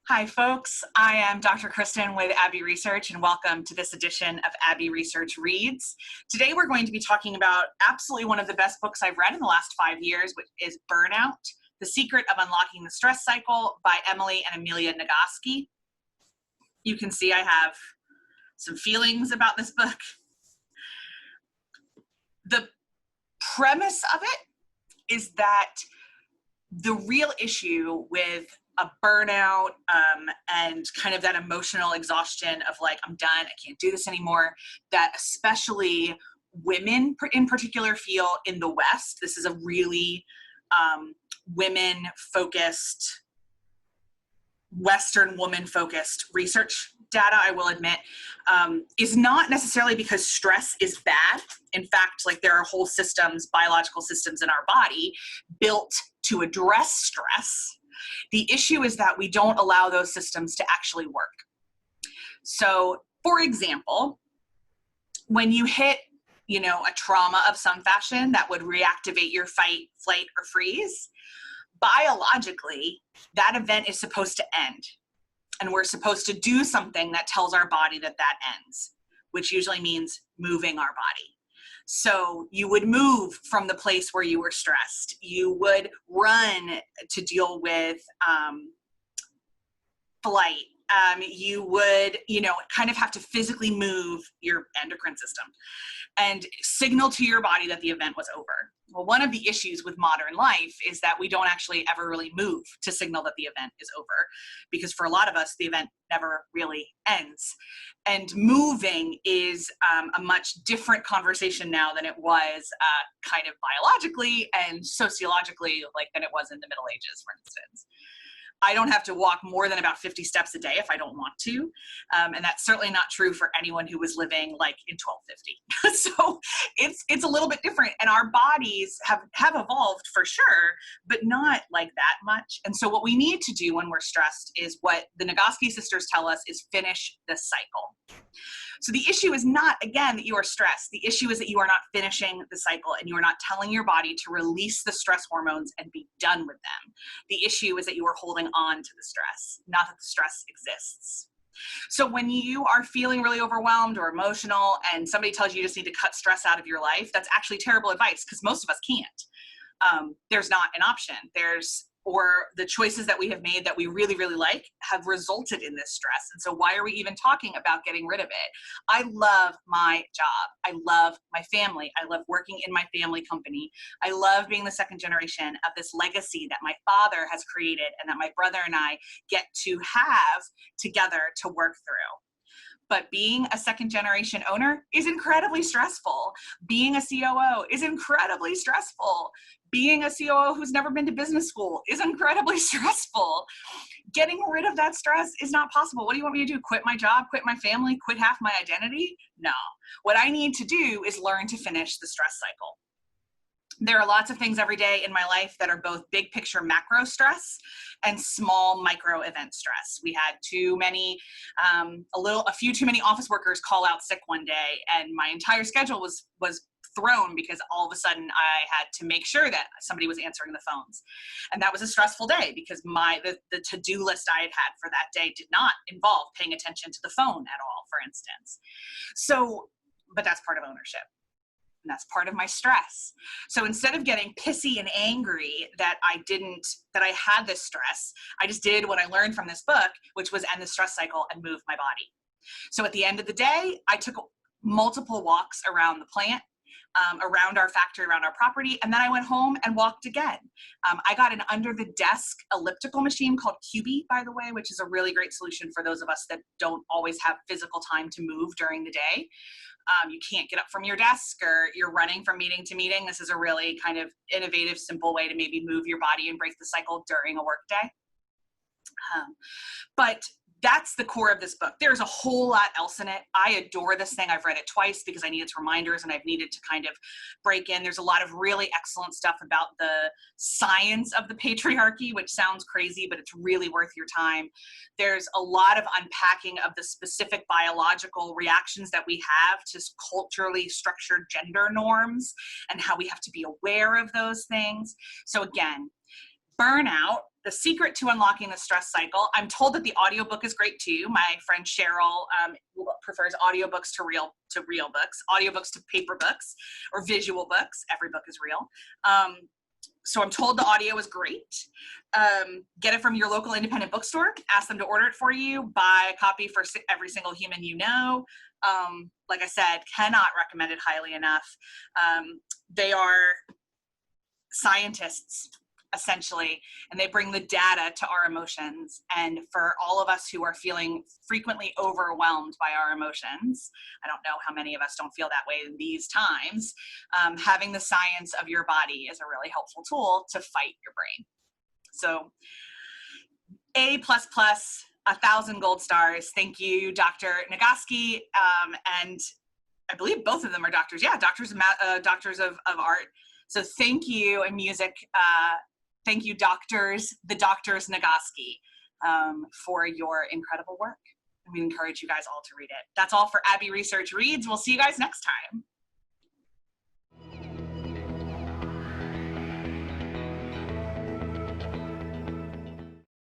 Hi, folks. I am Dr. Kristen with Abbey Research, and welcome to this edition of Abbey Research Reads. Today, we're going to be talking about absolutely one of the best books I've read in the last 5 years, which is Burnout, The Secret of Unlocking the Stress Cycle by Emily and Amelia Nagoski. You can see I have some feelings about this book. The premise of it is that the real issue with a burnout and kind of that emotional exhaustion of like, I'm done, I can't do this anymore, that especially women in particular feel in the West. This is a really women-focused, Western woman-focused research data, I will admit, is not necessarily because stress is bad. In fact, like there are whole systems, biological systems in our body built to address stress. The issue is that we don't allow those systems to actually work. So, for example, when you hit, a trauma of some fashion that would reactivate your fight, flight, or freeze, biologically, that event is supposed to end. And we're supposed to do something that tells our body that that ends, which usually means moving our body. So you would move from the place where you were stressed. You would run to deal with flight. You would, kind of have to physically move your endocrine system and signal to your body that the event was over. Well, one of the issues with modern life is that we don't actually ever really move to signal that the event is over, because for a lot of us, the event never really ends. And moving is a much different conversation now than it was kind of biologically and sociologically, like than it was in the Middle Ages, for instance. I don't have to walk more than about 50 steps a day if I don't want to. And that's certainly not true for anyone who was living like in 1250. So it's a little bit different. And our bodies have evolved for sure, but not like that much. And so what we need to do when we're stressed is what the Nagoski sisters tell us is finish the cycle. So the issue is not, again, that you are stressed. The issue is that you are not finishing the cycle and you are not telling your body to release the stress hormones and be done with them. The issue is that you are holding on to the stress, not that the stress exists. So when you are feeling really overwhelmed or emotional and somebody tells you you just need to cut stress out of your life, that's actually terrible advice because most of us can't. There's not an option. Or the choices that we have made that we really, really like have resulted in this stress. And so why are we even talking about getting rid of it? I love my job. I love my family. I love working in my family company. I love being the second generation of this legacy that my father has created and that my brother and I get to have together to work through. But being a second generation owner is incredibly stressful. Being a COO is incredibly stressful. Being a COO who's never been to business school is incredibly stressful. Getting rid of that stress is not possible. What do you want me to do? Quit my job, quit my family, quit half my identity? No. What I need to do is learn to finish the stress cycle. There are lots of things every day in my life that are both big picture macro stress and small micro event stress. We had a few too many office workers call out sick one day, and my entire schedule was thrown because all of a sudden I had to make sure that somebody was answering the phones. And that was a stressful day because the to-do list I had for that day did not involve paying attention to the phone at all, for instance. But that's part of ownership. And that's part of my stress. So instead of getting pissy and angry that I had this stress, I just did what I learned from this book, which was end the stress cycle and move my body. So at the end of the day, I took multiple walks around the plant, around our factory, around our property, and then I went home and walked again. I got an under-the-desk elliptical machine called QB, by the way, which is a really great solution for those of us that don't always have physical time to move during the day. You can't get up from your desk or you're running from meeting to meeting. This is a really kind of innovative, simple way to maybe move your body and break the cycle during a work day. But that's the core of this book. There's a whole lot else in it. I adore this thing. I've read it twice because I needed reminders and I've needed to kind of break in. There's a lot of really excellent stuff about the science of the patriarchy, which sounds crazy, but it's really worth your time. There's a lot of unpacking of the specific biological reactions that we have to culturally structured gender norms and how we have to be aware of those things. So again, Burnout, The Secret to Unlocking the Stress Cycle. I'm told that the audiobook is great too. My friend Cheryl prefers audiobooks to real books, audiobooks to paper books or visual books. Every book is real. So I'm told the audio is great. Get it from your local independent bookstore. Ask them to order it for you. Buy a copy for every single human you know. Like I said, cannot recommend it highly enough. They are scientists, essentially, and they bring the data to our emotions. And for all of us who are feeling frequently overwhelmed by our emotions, I don't know how many of us don't feel that way in these times, having the science of your body is a really helpful tool to fight your brain. So A++, 1,000 gold stars. Thank you, Dr. Nagoski, and I believe both of them are doctors. Yeah, doctors of art. So thank you, and music. Thank you, the doctors Nagoski, for your incredible work. And we encourage you guys all to read it. That's all for Abbey Research Reads. We'll see you guys next time.